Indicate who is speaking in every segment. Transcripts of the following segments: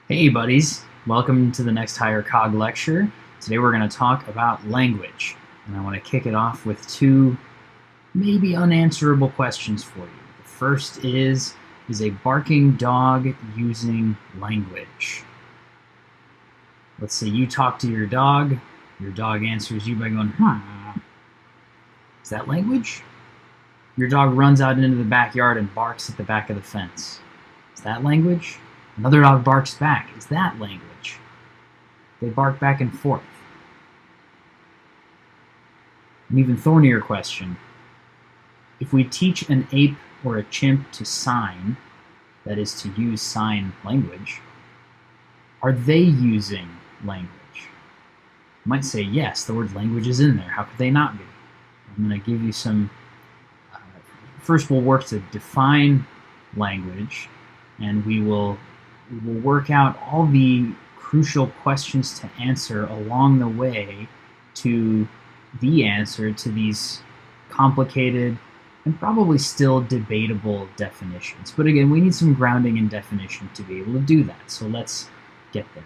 Speaker 1: Hey buddies, welcome to the next Higher Cog lecture. Today we're going to talk about language, and I want to kick it off with two maybe unanswerable questions for you. The first is a barking dog using language? Let's say you talk to your dog answers you by going, Is that language? Your dog runs out into the backyard and barks at the back of the fence. Is that language? Another dog barks back. Is that language? They bark back and forth. An even thornier question. If we teach an ape or a chimp to sign, that is to use sign language, are they using language? You might say, yes, the word language is in there. How could they not be? I'm going to give you some... First, we'll work to define language, and we will work out all the crucial questions to answer along the way to the answer to these complicated and probably still debatable definitions. But again, we need some grounding in definition to be able to do that. So let's get there.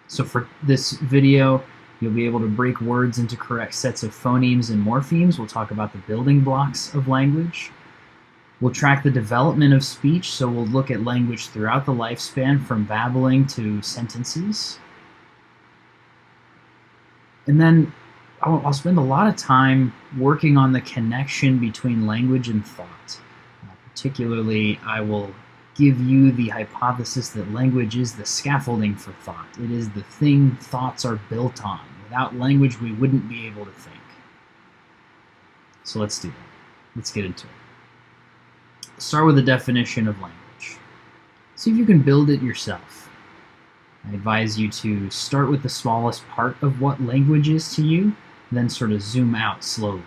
Speaker 1: So for this video, you'll be able to break words into correct sets of phonemes and morphemes. We'll talk about the building blocks of language. We'll track the development of speech, so we'll look at language throughout the lifespan from babbling to sentences. And then I'll spend a lot of time working on the connection between language and thought. Particularly, I will give you the hypothesis that language is the scaffolding for thought. It is the thing thoughts are built on. Without language, we wouldn't be able to think. So let's do that. Let's get into it. Start with a definition of language. See if you can build it yourself. I advise you to start with the smallest part of what language is to you, then sort of zoom out slowly.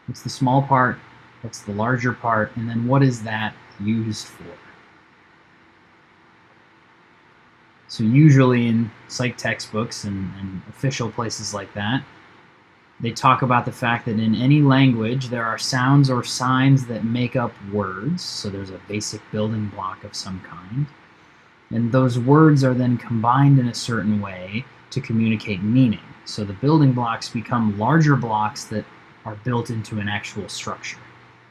Speaker 1: What's the small part? What's the larger part? And then what is that used for? So usually in psych textbooks and official places like that, they talk about the fact that in any language there are sounds or signs that make up words. So there's a basic building block of some kind. And those words are then combined in a certain way to communicate meaning. So the building blocks become larger blocks that are built into an actual structure.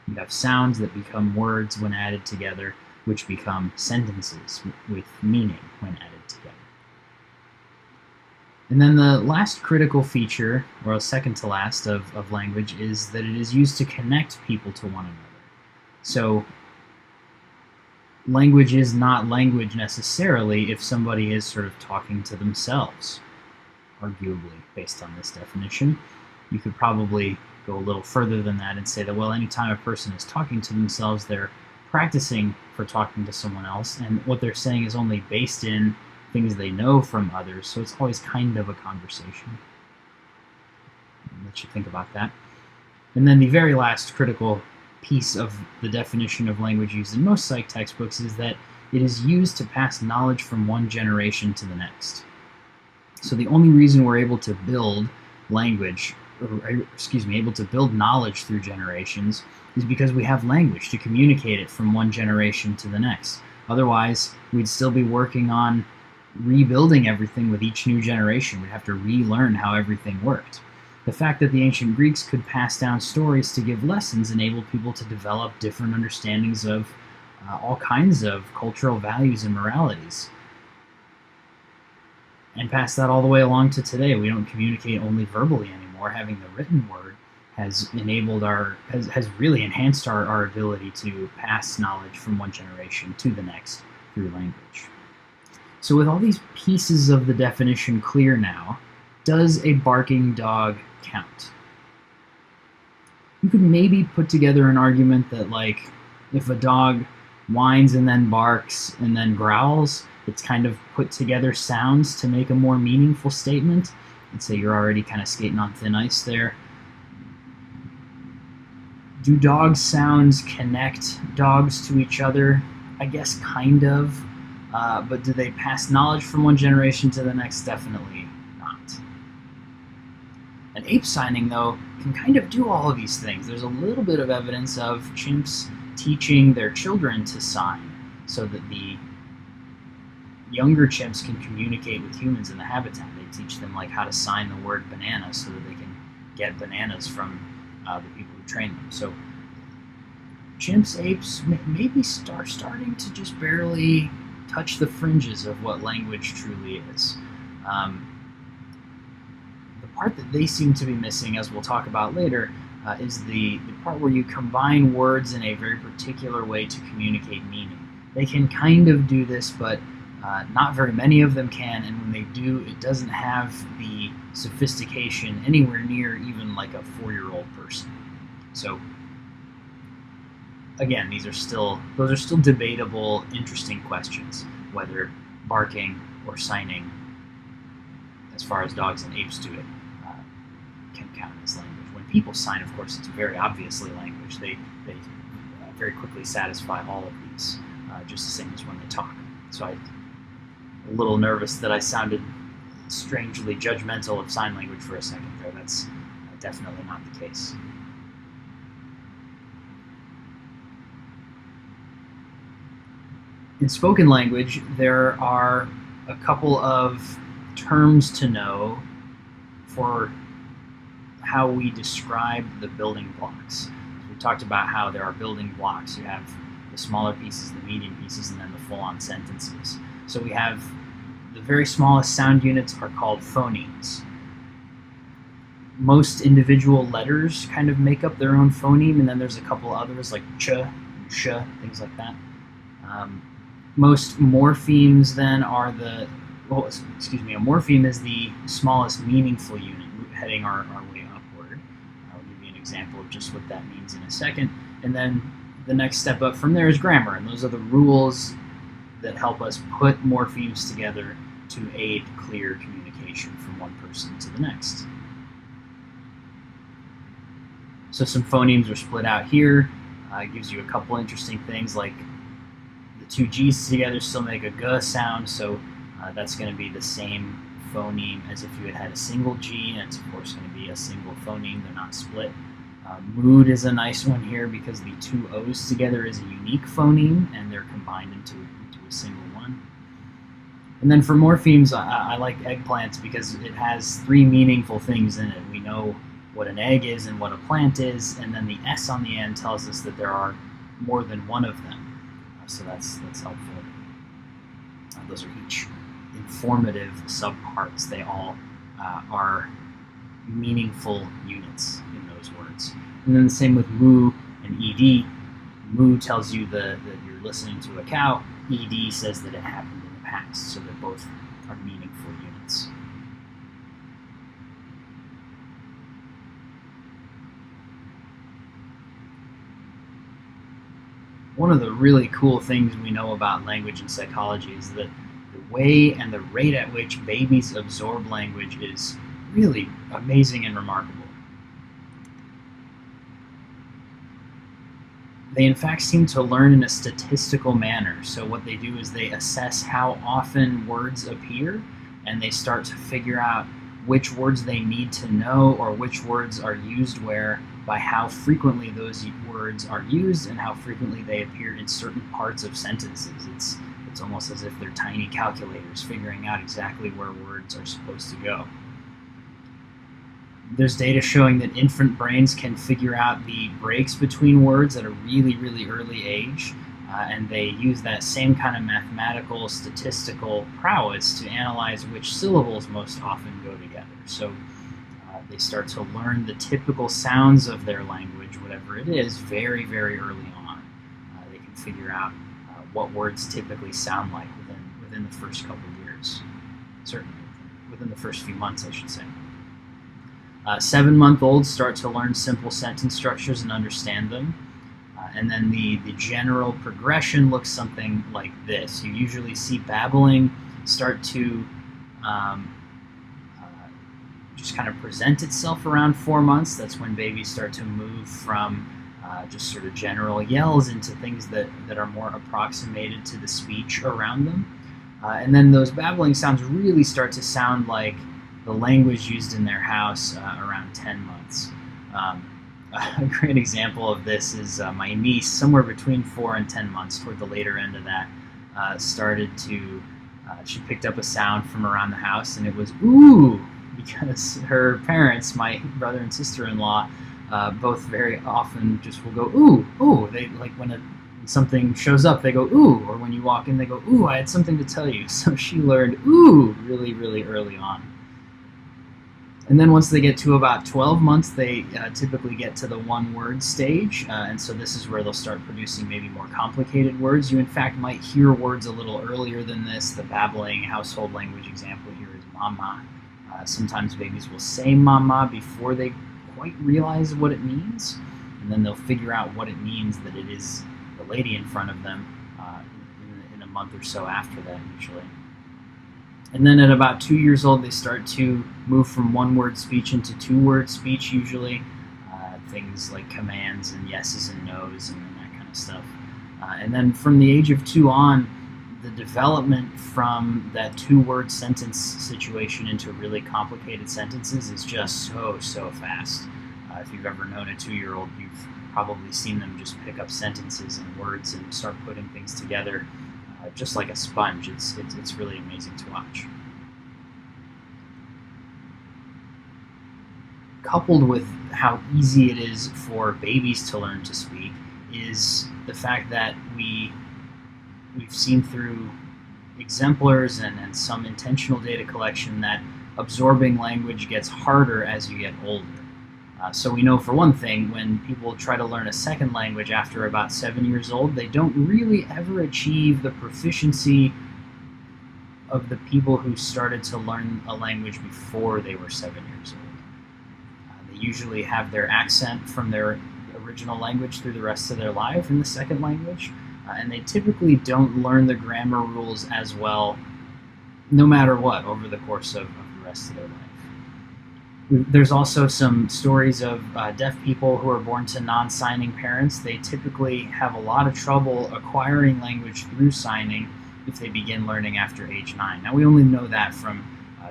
Speaker 1: You have sounds that become words when added together, which become sentences with meaning when added together. And then the last critical feature, or second to last, of language is that it is used to connect people to one another. So language is not language necessarily if somebody is sort of talking to themselves, arguably, based on this definition. You could probably go a little further than that and say that, well, anytime a person is talking to themselves, they're practicing for talking to someone else, and what they're saying is only based in things they know from others, so it's always kind of a conversation. I'll let you think about that. And then the very last critical piece of the definition of language used in most psych textbooks is that it is used to pass knowledge from one generation to the next. So the only reason we're able to build language, able to build knowledge through generations is because we have language to communicate it from one generation to the next. Otherwise, we'd still be working on rebuilding everything with each new generation. We'd have to relearn how everything worked. The fact that the ancient Greeks could pass down stories to give lessons enabled people to develop different understandings of all kinds of cultural values and moralities. And pass that all the way along to today. We don't communicate only verbally anymore. Having the written word has enabled has really enhanced our ability to pass knowledge from one generation to the next through language. So with all these pieces of the definition clear now, does a barking dog count? You could maybe put together an argument that, like, if a dog whines and then barks and then growls, it's kind of put together sounds to make a more meaningful statement. Let's say you're already kind of skating on thin ice there. Do dog sounds connect dogs to each other? I guess kind of. But do they pass knowledge from one generation to the next? Definitely not. An ape signing, though, can kind of do all of these things. There's a little bit of evidence of chimps teaching their children to sign so that the younger chimps can communicate with humans in the habitat. They teach them like how to sign the word banana so that they can get bananas from the people who train them. So chimps, apes maybe starting to just barely touch the fringes of what language truly is. The part that they seem to be missing, as we'll talk about later, is the part where you combine words in a very particular way to communicate meaning. They can kind of do this, but not very many of them can, and when they do, it doesn't have the sophistication anywhere near even like a 4-year-old person. So again, those are still debatable, interesting questions, whether barking or signing, as far as dogs and apes do it, can count as language. When people sign, of course, it's very obviously language. They very quickly satisfy all of these, just the same as when they talk. So I'm a little nervous that I sounded strangely judgmental of sign language for a second there. That's definitely not the case. In spoken language, there are a couple of terms to know for how we describe the building blocks. So we talked about how there are building blocks. You have the smaller pieces, the medium pieces, and then the full-on sentences. So we have the very smallest sound units are called phonemes. Most individual letters kind of make up their own phoneme, and then there's a couple others like ch, and sh, things like that. Most morphemes then are a morpheme is the smallest meaningful unit, heading our way upward. I'll give you an example of just what that means in a second. And then the next step up from there is grammar, and those are the rules that help us put morphemes together to aid clear communication from one person to the next. So some phonemes are split out here. It gives you a couple interesting things, like the two G's together still make a G sound, so that's going to be the same phoneme as if you had a single G, and it's of course going to be a single phoneme. They're not split. Mood is a nice one here because the two O's together is a unique phoneme, and they're combined into a single one. And then for morphemes, I like eggplants because it has 3 meaningful things in it. We know what an egg is and what a plant is, and then the S on the end tells us that there are more than one of them. So that's helpful. Those are each informative subparts. They all are meaningful units in those words. And then the same with moo and ed. Moo tells you that you're listening to a cow. Ed says that it happened in the past. So they both are meaningful units. One of the really cool things we know about language and psychology is that the way and the rate at which babies absorb language is really amazing and remarkable. They in fact seem to learn in a statistical manner. So what they do is they assess how often words appear, and they start to figure out which words they need to know or which words are used where by how frequently those words are used and how frequently they appear in certain parts of sentences. It's almost as if they're tiny calculators figuring out exactly where words are supposed to go. There's data showing that infant brains can figure out the breaks between words at a really, really early age, and they use that same kind of mathematical, statistical prowess to analyze which syllables most often go together. So they start to learn the typical sounds of their language, whatever it is, very, very early on. They can figure out what words typically sound like within the first couple of years. Certainly within the first few months, I should say. 7-month-olds start to learn simple sentence structures and understand them. And then the general progression looks something like this. You usually see babbling start to just kind of present itself around 4 months. That's when babies start to move from just sort of general yells into things that are more approximated to the speech around them. And then those babbling sounds really start to sound like the language used in their house around 10 months. A great example of this is my niece, somewhere between 4 and 10 months, toward the later end of that, started to She picked up a sound from around the house, and it was ooh, because her parents, my brother and sister-in-law, both very often just will go ooh, ooh. They like when something shows up, they go ooh, or when you walk in, they go ooh, I had something to tell you. So she learned ooh really, really early on. And then once they get to about 12 months, they typically get to the one-word stage, and so this is where they'll start producing maybe more complicated words. You, in fact, might hear words a little earlier than this. The babbling household language example here is mama. Sometimes babies will say mama before they quite realize what it means, and then they'll figure out what it means that it is the lady in front of them in a month or so after that, usually. And then at about 2 years old, they start to move from one-word speech into two-word speech, usually. Things like commands and yeses and nos and that kind of stuff. And then from the age of 2 on, the development from that two-word sentence situation into really complicated sentences is just so fast. If you've ever known a 2-year-old, you've probably seen them just pick up sentences and words and start putting things together. Just like a sponge. It's really amazing to watch. Coupled with how easy it is for babies to learn to speak is the fact that we've seen through exemplars and some intentional data collection that absorbing language gets harder as you get older. So we know, for one thing, when people try to learn a second language after about 7 years old, they don't really ever achieve the proficiency of the people who started to learn a language before they were 7 years old. They usually have their accent from their original language through the rest of their life in the second language, and they typically don't learn the grammar rules as well, no matter what, over the course of the rest of their life. There's also some stories of deaf people who are born to non-signing parents. They typically have a lot of trouble acquiring language through signing if they begin learning after age 9. Now, we only know that from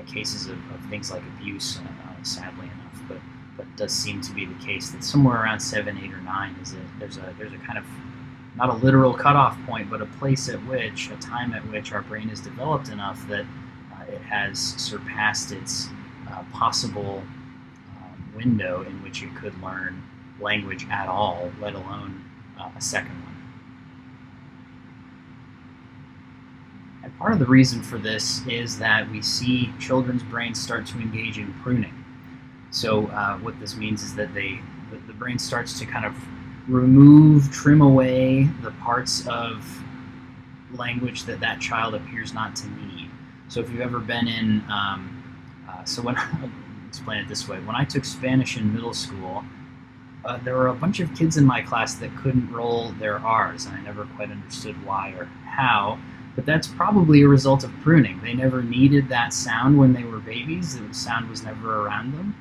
Speaker 1: cases of things like abuse, sadly enough, but it does seem to be the case that somewhere around 7, 8, or 9 there's a kind of, not a literal cutoff point, but a place at which, a time at which our brain is developed enough that it has surpassed its possible window in which it could learn language at all, let alone a second one. And part of the reason for this is that we see children's brains start to engage in pruning. So what this means is that the brain starts to kind of trim away the parts of language that child appears not to need. So if you've ever been in so when I'll explain it this way, when I took Spanish in middle school, there were a bunch of kids in my class that couldn't roll their R's, and I never quite understood why or how, but that's probably a result of pruning. They never needed that sound when they were babies. The sound was never around them,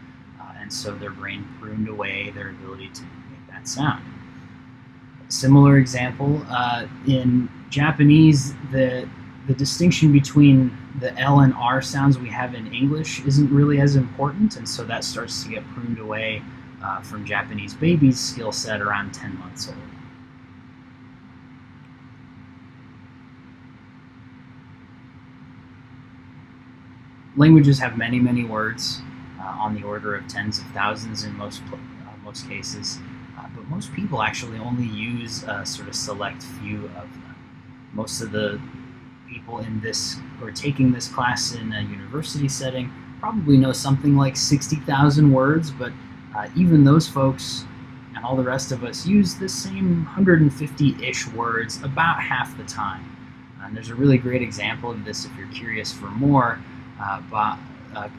Speaker 1: and so their brain pruned away their ability to make that sound. Similar example, in Japanese, the distinction between the L and R sounds we have in English isn't really as important, and so that starts to get pruned away from Japanese babies' skill set around 10 months old. Languages have many words, on the order of tens of thousands in most cases, but most people actually only use a sort of select few of them. Most of the people in this who are taking this class in a university setting probably know something like 60,000 words, but even those folks and all the rest of us use the same 150-ish words about half the time. And there's a really great example of this if you're curious for more,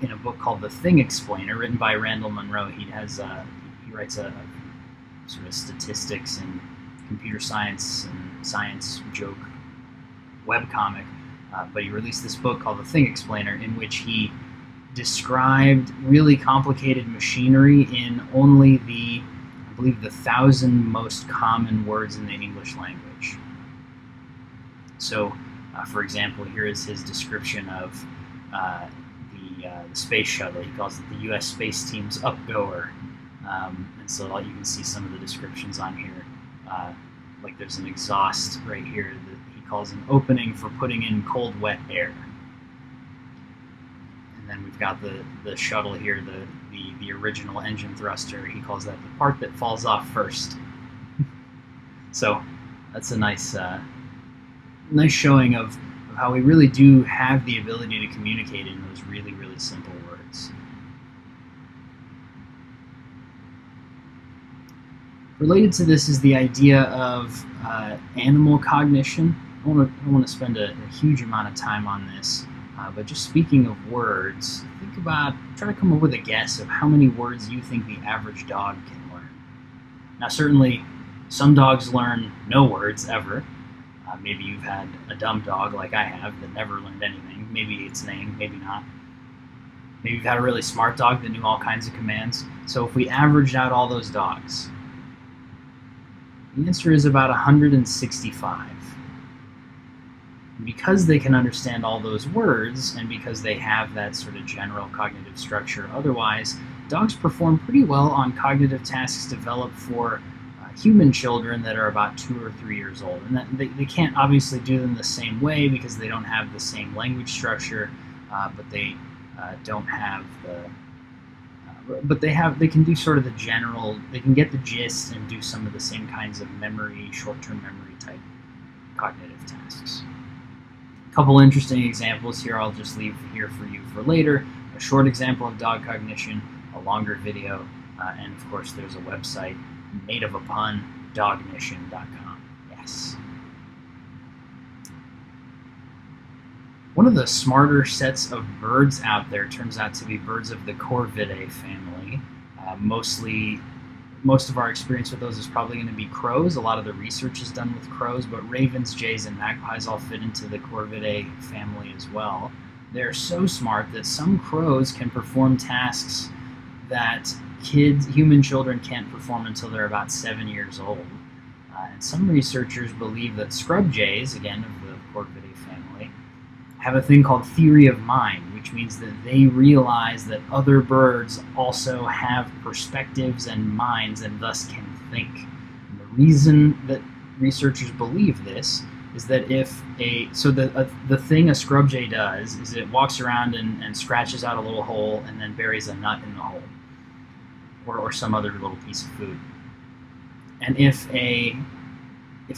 Speaker 1: in a book called The Thing Explainer, written by Randall Munroe. He writes a sort of statistics and computer science and science joke webcomic, but he released this book called The Thing Explainer, in which he described really complicated machinery in only I believe the 1,000 most common words in the English language. So, for example, here is his description of the space shuttle. He calls it the U.S. space team's upgoer, and so you can see some of the descriptions on here. Like there's an exhaust right here that he calls an opening for putting in cold, wet air. then we've got the shuttle here, the original engine thruster. He calls that the part that falls off first. So that's a nice showing of how we really do have the ability to communicate in those really, really simple words. Related to this is the idea of animal cognition. I don't want to spend a huge amount of time on this, but just speaking of words, try to come up with a guess of how many words you think the average dog can learn. Now, certainly, some dogs learn no words ever. Maybe you've had a dumb dog like I have that never learned anything. Maybe its name, maybe not. Maybe you've had a really smart dog that knew all kinds of commands. So if we averaged out all those dogs, the answer is about 165. Because they can understand all those words, and because they have that sort of general cognitive structure otherwise, dogs perform pretty well on cognitive tasks developed for human children that are about 2 or 3 years old. And that they can't obviously do them the same way because they don't have the same language structure, but they don't have they can do sort of the general, they can get the gist and do some of the same kinds of memory, short-term memory type cognitive tasks. A couple interesting examples here I'll just leave here for you for later. A short example of dog cognition, a longer video, and of course there's a website made of a pun, dognition.com. Yes. One of the smarter sets of birds out there turns out to be birds of the Corvidae family. Most of our experience with those is probably going to be crows. A lot of the research is done with crows, but ravens, jays, and magpies all fit into the Corvidae family as well. They're so smart that some crows can perform tasks that human children can't perform until they're about 7 years old. And some researchers believe that scrub jays, again of the Corvidae family, have a thing called theory of mind, which means that they realize that other birds also have perspectives and minds and thus can think. And the reason that researchers believe this is that the thing a scrub jay does is it walks around and scratches out a little hole and then buries a nut in the hole, or some other little piece of food. And if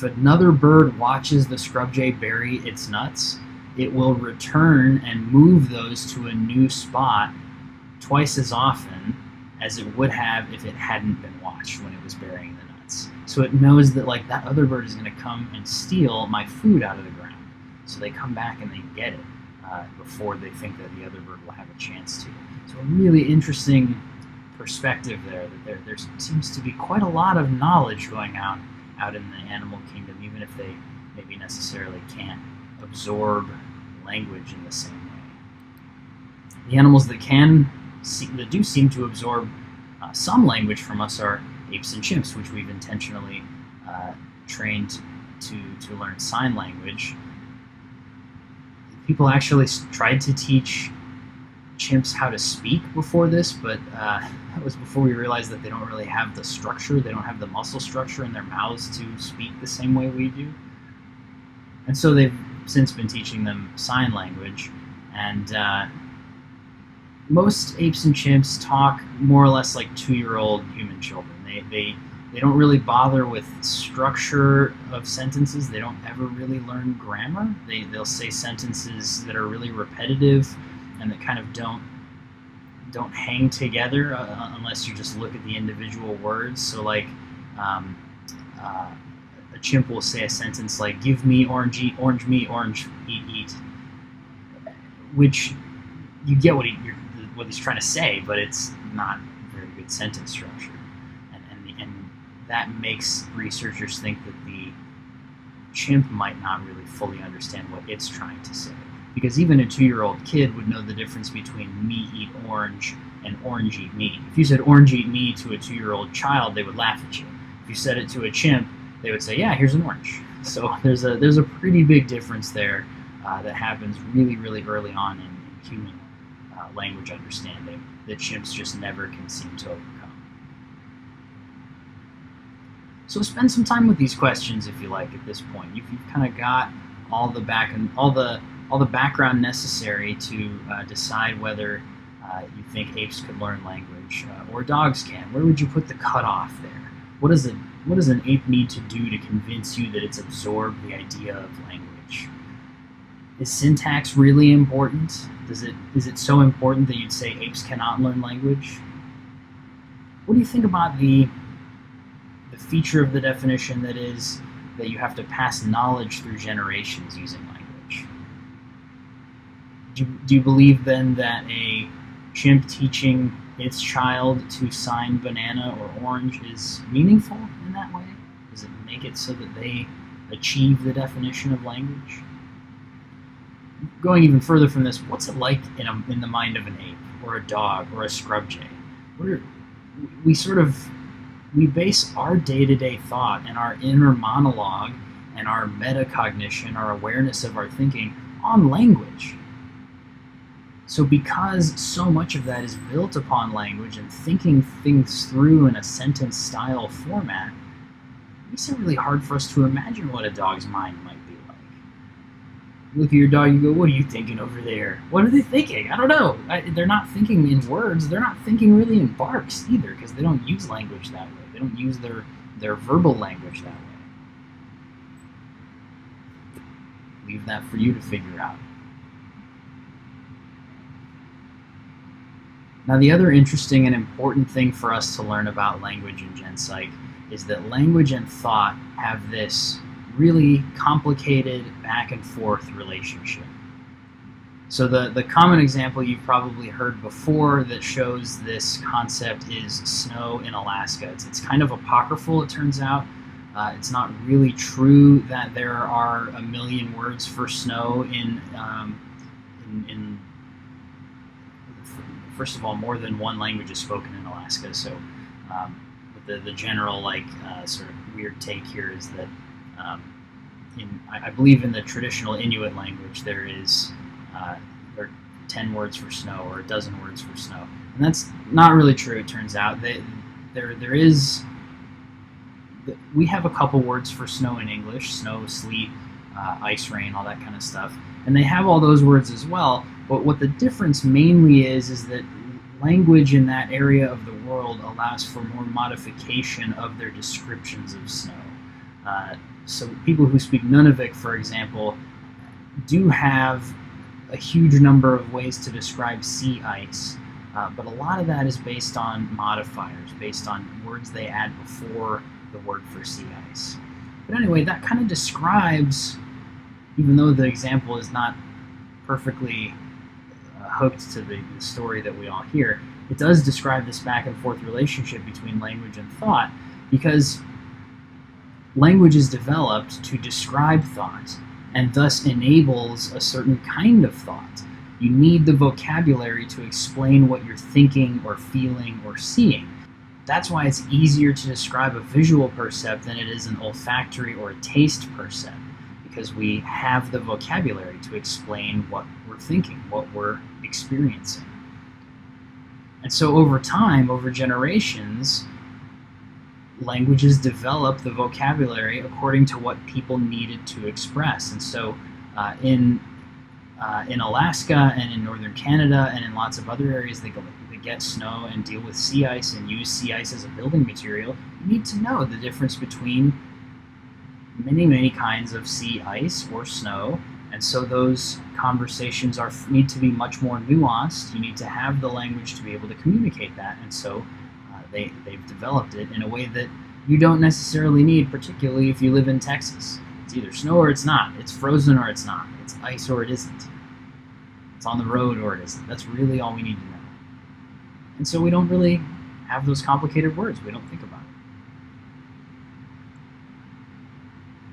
Speaker 1: another bird watches the scrub jay bury its nuts, it will return and move those to a new spot twice as often as it would have if it hadn't been watched when it was burying the nuts. So it knows that that other bird is going to come and steal my food out of the ground. So they come back and they get it before they think that the other bird will have a chance to. So a really interesting perspective there, that there seems to be quite a lot of knowledge going out in the animal kingdom, even if they maybe necessarily can't absorb language in the same way. The animals that do seem to absorb some language from us are apes and chimps, which we've intentionally trained to learn sign language. People actually tried to teach chimps how to speak before this, but that was before we realized that they don't really have the structure, they don't have the muscle structure in their mouths to speak the same way we do. And so they've since been teaching them sign language, and most apes and chimps talk more or less like 2-year-old human children. They don't really bother with structure of sentences. They don't ever really learn grammar. They'll say sentences that are really repetitive and that kind of don't hang together unless you just look at the individual words. So a chimp will say a sentence like, "Give me orange, eat, orange me, orange, eat," which you get what he's trying to say, but it's not very good sentence structure. And that makes researchers think that the chimp might not really fully understand what it's trying to say. Because even a 2-year-old kid would know the difference between me eat orange and orange eat me. If you said orange eat me to a 2-year-old child, they would laugh at you. If you said it to a chimp, they would say, "Yeah, here's an orange." So there's a pretty big difference there that happens really, really early on in human language understanding that chimps just never can seem to overcome. So spend some time with these questions if you like at this point. You've kind of got all the background necessary to decide whether you think apes could learn language, or dogs can. Where would you put the cutoff there? What does an ape need to do to convince you that it's absorbed the idea of language? Is syntax really important? Is it so important that you'd say apes cannot learn language? What do you think about the feature of the definition that is that you have to pass knowledge through generations using language? Do you believe then that a chimp teaching its child to sign banana or orange is meaningful in that way? Does it make it so that they achieve the definition of language? Going even further from this, what's it like in the mind of an ape or a dog or a scrub jay? We base our day-to-day thought and our inner monologue and our metacognition, our awareness of our thinking, on language. So because so much of that is built upon language and thinking things through in a sentence-style format, it makes it really hard for us to imagine what a dog's mind might be like. You look at your dog, you go, what are you thinking over there? What are they thinking? I don't know. They're not thinking in words. They're not thinking really in barks either, because they don't use language that way. They don't use their verbal language that way. Leave that for you to figure out. Now, the other interesting and important thing for us to learn about language in Gen Psych is that language and thought have this really complicated back and forth relationship. So the common example you've probably heard before that shows this concept is snow in Alaska. It's kind of apocryphal, it turns out. It's not really true that there are a million words for snow in first of all, more than one language is spoken in Alaska. So the general sort of weird take here is that I believe in the traditional Inuit language there are 10 words for snow or a dozen words for snow, and that's not really true. It turns out we have a couple words for snow in English: snow, sleet, ice, rain, all that kind of stuff, and they have all those words as well. But what the difference mainly is that language in that area of the world allows for more modification of their descriptions of snow. So people who speak Nunavik, for example, do have a huge number of ways to describe sea ice, but a lot of that is based on modifiers, based on words they add before the word for sea ice. But anyway, that kind of describes, even though the example is not perfectly hooked to the story that we all hear, it does describe this back and forth relationship between language and thought, because language is developed to describe thought and thus enables a certain kind of thought. You need the vocabulary to explain what you're thinking or feeling or seeing. That's why it's easier to describe a visual percept than it is an olfactory or a taste percept, because we have the vocabulary to explain what we're thinking, what we're experiencing. And so over time, over generations, languages develop the vocabulary according to what people needed to express. And so in Alaska and in northern Canada and in lots of other areas that get snow and deal with sea ice and use sea ice as a building material, you need to know the difference between many kinds of sea ice or snow. And so those conversations need to be much more nuanced. You need to have the language to be able to communicate that. And so they've developed it in a way that you don't necessarily need, particularly if you live in Texas. It's either snow or it's not. It's frozen or it's not. It's ice or it isn't. It's on the road or it isn't. That's really all we need to know. And so we don't really have those complicated words. We don't think about it.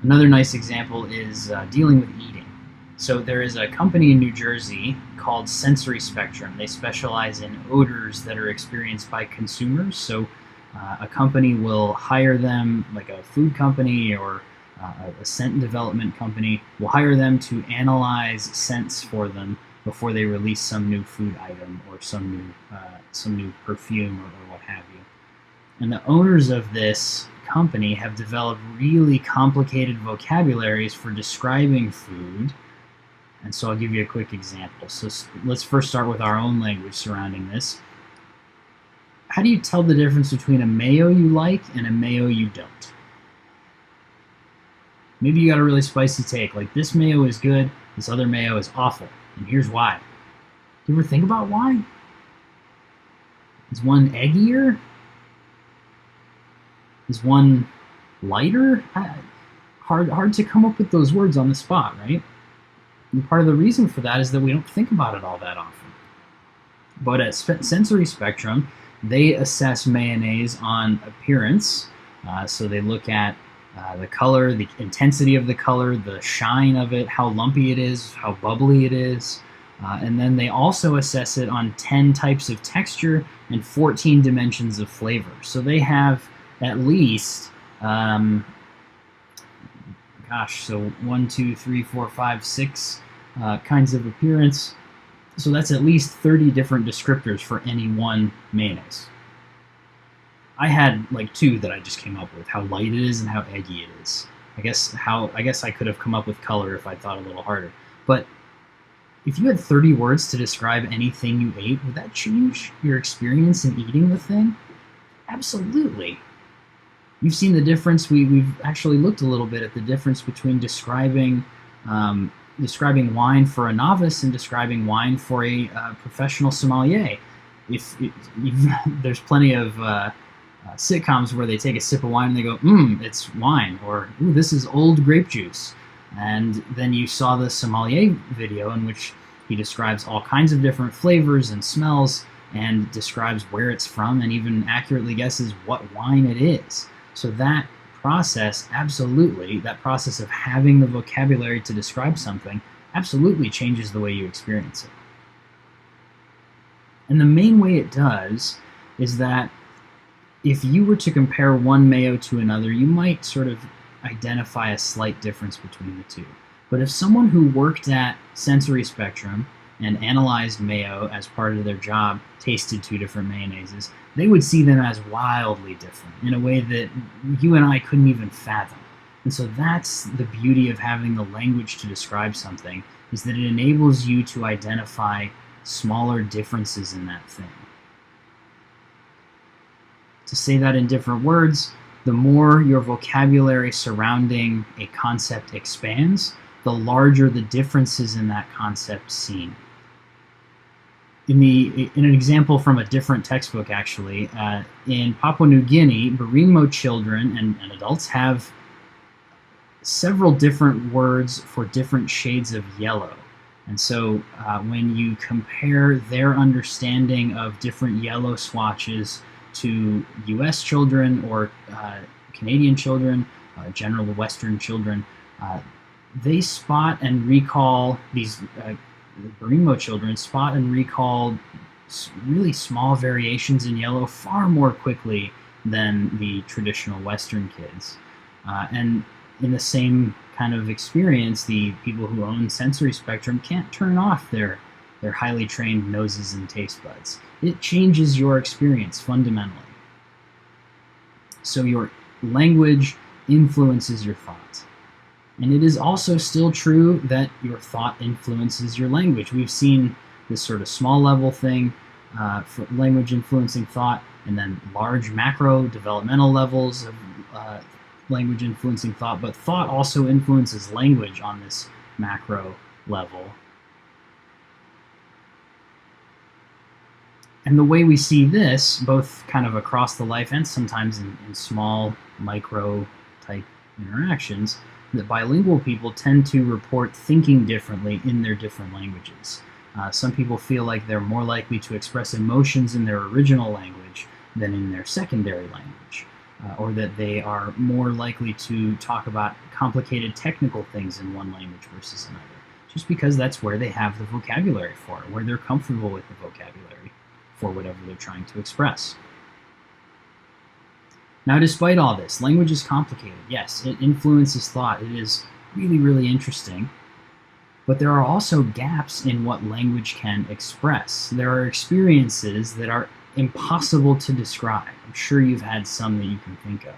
Speaker 1: Another nice example is dealing with eating. So there is a company in New Jersey called Sensory Spectrum. They specialize in odors that are experienced by consumers. So a company will hire them, like a food company or a scent development company, will hire them to analyze scents for them before they release some new food item or some new perfume or what have you. And the owners of this company have developed really complicated vocabularies for describing food, And so I'll give you a quick example. So let's first start with our own language surrounding this. How do you tell the difference between a mayo you like and a mayo you don't? Maybe you got a really spicy take, like this mayo is good, this other mayo is awful, and here's why. Do you ever think about why? Is one eggier? Is one lighter? Hard to come up with those words on the spot, right? And part of the reason for that is that we don't think about it all that often. But at Sensory Spectrum, they assess mayonnaise on appearance. So they look at the color, the intensity of the color, the shine of it, how lumpy it is, how bubbly it is. And then they also assess it on 10 types of texture and 14 dimensions of flavor. So they have at least, so 1, 2, 3, 4, 5, 6 kinds of appearance. So that's at least 30 different descriptors for any one mayonnaise. I had like 2 that I just came up with: how light it is and how eggy it is. I guess I could have come up with color if I thought a little harder. But if you had 30 words to describe anything you ate, would that change your experience in eating the thing? Absolutely. You've seen the difference. We've actually looked a little bit at the difference between describing wine for a novice and describing wine for a professional sommelier. There's plenty of sitcoms where they take a sip of wine and they go, it's wine, or ooh, this is old grape juice. And then you saw the sommelier video in which he describes all kinds of different flavors and smells and describes where it's from and even accurately guesses what wine it is. So that process, absolutely, that process of having the vocabulary to describe something absolutely changes the way you experience it. And the main way it does is that if you were to compare one mayo to another, you might sort of identify a slight difference between the two. But if someone who worked at Sensory Spectrum and analyzed mayo as part of their job tasted 2 different mayonnaises, they would see them as wildly different in a way that you and I couldn't even fathom. And so that's the beauty of having the language to describe something, is that it enables you to identify smaller differences in that thing. To say that in different words, the more your vocabulary surrounding a concept expands, the larger the differences in that concept seem. In an example from a different textbook, actually, in Papua New Guinea, Baringo children and adults have several different words for different shades of yellow. And so when you compare their understanding of different yellow swatches to US children or Canadian children, general Western children, they spot and recall these Baringo children spot and recall really small variations in yellow far more quickly than the traditional Western kids. And in the same kind of experience, the people who own Sensory Spectrum can't turn off their highly trained noses and taste buds. It changes your experience fundamentally. So your language influences your thought. And it is also still true that your thought influences your language. We've seen this sort of small level thing for language influencing thought, and then large macro developmental levels of language influencing thought, but thought also influences language on this macro level. And the way we see this, both kind of across the life and sometimes in small micro type interactions, that bilingual people tend to report thinking differently in their different languages. Some people feel like they're more likely to express emotions in their original language than in their secondary language, or that they are more likely to talk about complicated technical things in one language versus another, just because that's where they have the vocabulary for it, where they're comfortable with the vocabulary for whatever they're trying to express. Now, despite all this, language is complicated. Yes, it influences thought. It is really, really interesting. But there are also gaps in what language can express. There are experiences that are impossible to describe. I'm sure you've had some that you can think of.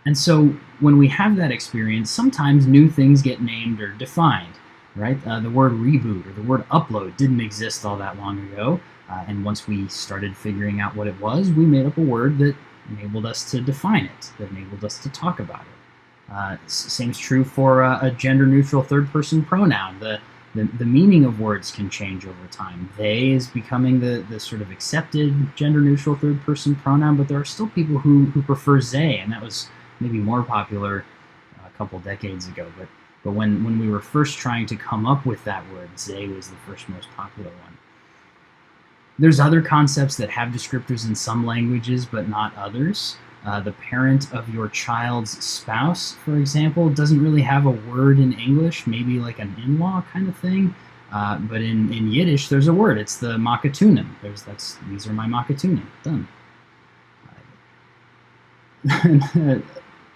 Speaker 1: And so when we have that experience, sometimes new things get named or defined. right? The word reboot or the word upload didn't exist all that long ago, and once we started figuring out what it was, we made up a word that enabled us to define it, that enabled us to talk about it. Same is true for a gender-neutral third-person pronoun. The meaning of words can change over time. They is becoming the sort of accepted gender-neutral third-person pronoun, but there are still people who prefer they, and that was maybe more popular a couple decades ago. But when we were first trying to come up with that word, they was the first most popular one. There's other concepts that have descriptors in some languages, but not others. The parent of your child's spouse, for example, doesn't really have a word in English, maybe like an in-law kind of thing. But in Yiddish, there's a word. It's the makatunim. These are my makatunim. Done.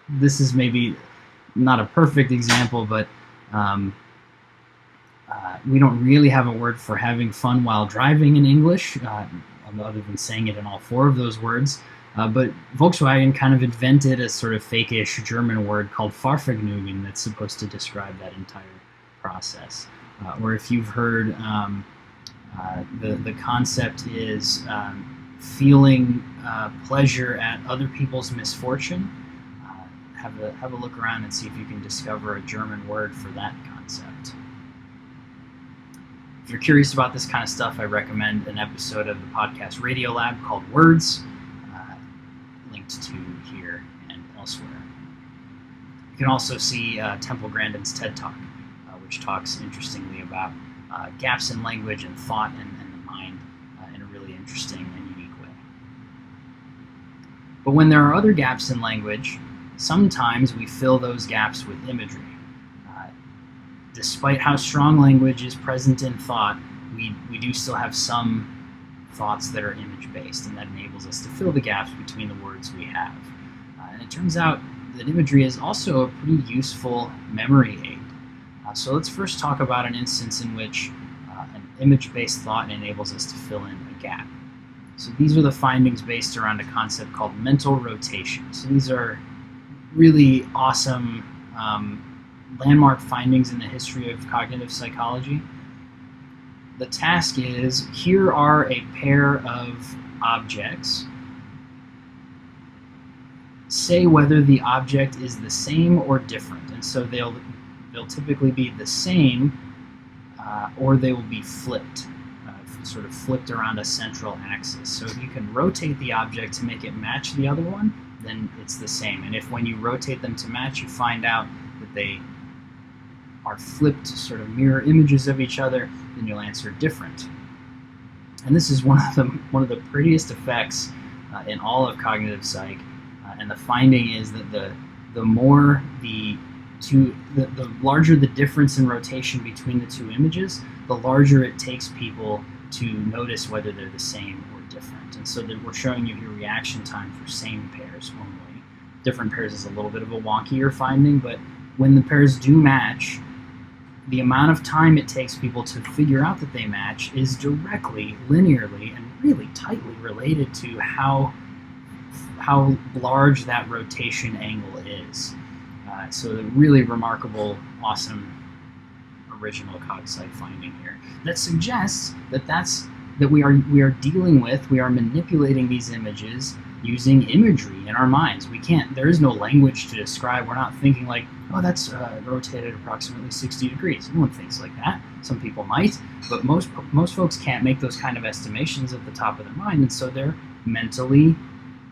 Speaker 1: This is maybe not a perfect example, but we don't really have a word for having fun while driving in English, other than saying it in all four of those words. But Volkswagen kind of invented a sort of fake-ish German word called Fahrvergnügen that's supposed to describe that entire process. Or if you've heard, the concept is feeling pleasure at other people's misfortune. Have a look around and see if you can discover a German word for that concept. If you're curious about this kind of stuff, I recommend an episode of the podcast Radio Lab called Words, linked to here and elsewhere. You can also see Temple Grandin's TED Talk, which talks interestingly about gaps in language and thought and the mind in a really interesting and unique way. But when there are other gaps in language, sometimes we fill those gaps with imagery. Despite how strong language is present in thought, we do still have some thoughts that are image-based, and that enables us to fill the gaps between the words we have. And it turns out that imagery is also a pretty useful memory aid. So let's first talk about an instance in which an image-based thought enables us to fill in a gap. So these are the findings based around a concept called mental rotation. So these are really awesome landmark findings in the history of cognitive psychology. The task is, here are a pair of objects. Say whether the object is the same or different. And so they'll typically be the same, or they will be flipped, sort of flipped around a central axis. So if you can rotate the object to make it match the other one, then it's the same. And if when you rotate them to match, you find out that they are flipped sort of mirror images of each other, then you'll answer different. And this is one of the prettiest effects in all of cognitive psych. And the finding is that the larger the difference in rotation between the two images, the larger it takes people to notice whether they're the same or different. And so that we're showing you here reaction time for same pairs only. Different pairs is a little bit of a wonkier finding, but when the pairs do match, the amount of time it takes people to figure out that they match is directly, linearly, and really tightly related to how large that rotation angle is. So the really remarkable, awesome, original cog-psych finding here that suggests that we are dealing with, we are manipulating these images using imagery in our minds. There is no language to describe. We're not thinking like, oh, that's rotated approximately 60 degrees. No one thinks like that. Some people might, but most folks can't make those kind of estimations at the top of their mind, and so they're mentally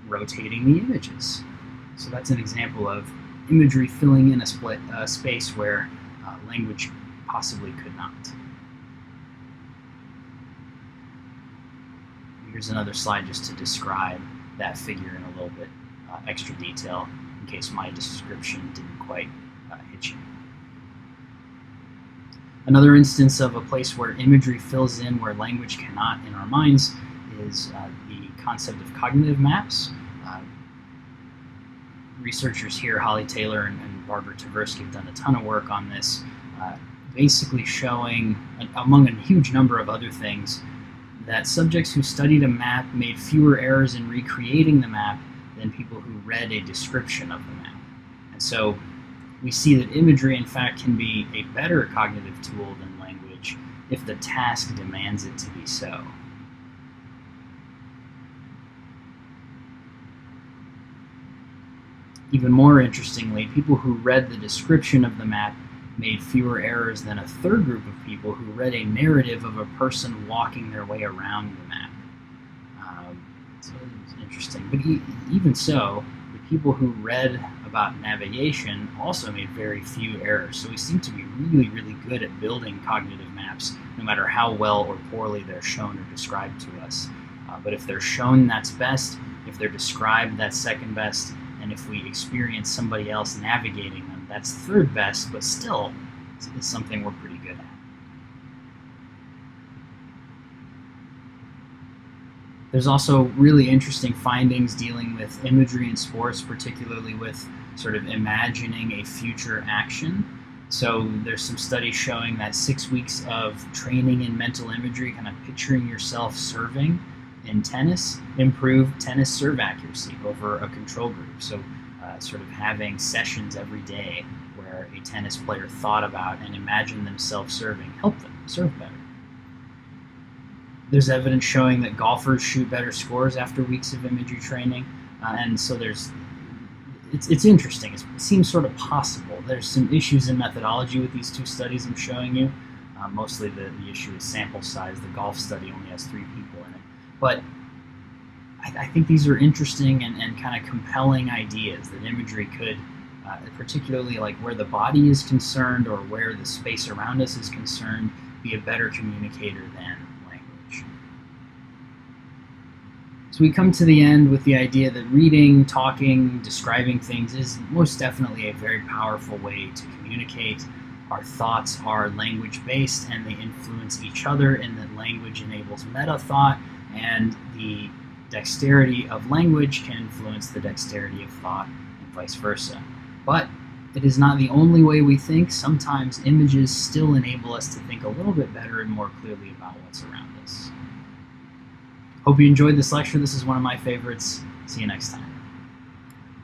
Speaker 1: rotating the images. So that's an example of imagery filling in a space where language possibly could not. Here's another slide just to describe that figure in a little bit extra detail, in case my description didn't quite hit you. Another instance of a place where imagery fills in where language cannot in our minds is the concept of cognitive maps. Researchers here, Holly Taylor and Barbara Tversky, have done a ton of work on this, basically showing, among a huge number of other things, that subjects who studied a map made fewer errors in recreating the map than people who read a description of the map. And so we see that imagery, in fact, can be a better cognitive tool than language if the task demands it to be so. Even more interestingly, people who read the description of the map made fewer errors than a third group of people who read a narrative of a person walking their way around the map. So it's interesting. But even so, the people who read about navigation also made very few errors. So we seem to be really, really good at building cognitive maps, no matter how well or poorly they're shown or described to us. But if they're shown, that's best. If they're described, that's second best. And if we experience somebody else navigating them, that's third best, but still, it's something we're pretty good at. There's also really interesting findings dealing with imagery in sports, particularly with sort of imagining a future action. So there's some studies showing that 6 weeks of training in mental imagery, kind of picturing yourself serving in tennis, improved tennis serve accuracy over a control group. So sort of having sessions every day where a tennis player thought about and imagined themselves serving helped them serve better. There's evidence showing that golfers shoot better scores after weeks of imagery training, and so it's interesting. It seems sort of possible. There's some issues in methodology with these two studies I'm showing you. Mostly the issue is sample size. The golf study only has 3 people in it. But I think these are interesting and kind of compelling ideas that imagery could, particularly like where the body is concerned or where the space around us is concerned, be a better communicator than language. So we come to the end with the idea that reading, talking, describing things is most definitely a very powerful way to communicate. Our thoughts are language-based and they influence each other in that language enables meta-thought, and the dexterity of language can influence the dexterity of thought and vice versa. But it is not the only way we think. Sometimes images still enable us to think a little bit better and more clearly about what's around us. Hope you enjoyed this lecture. This is one of my favorites. See you next time.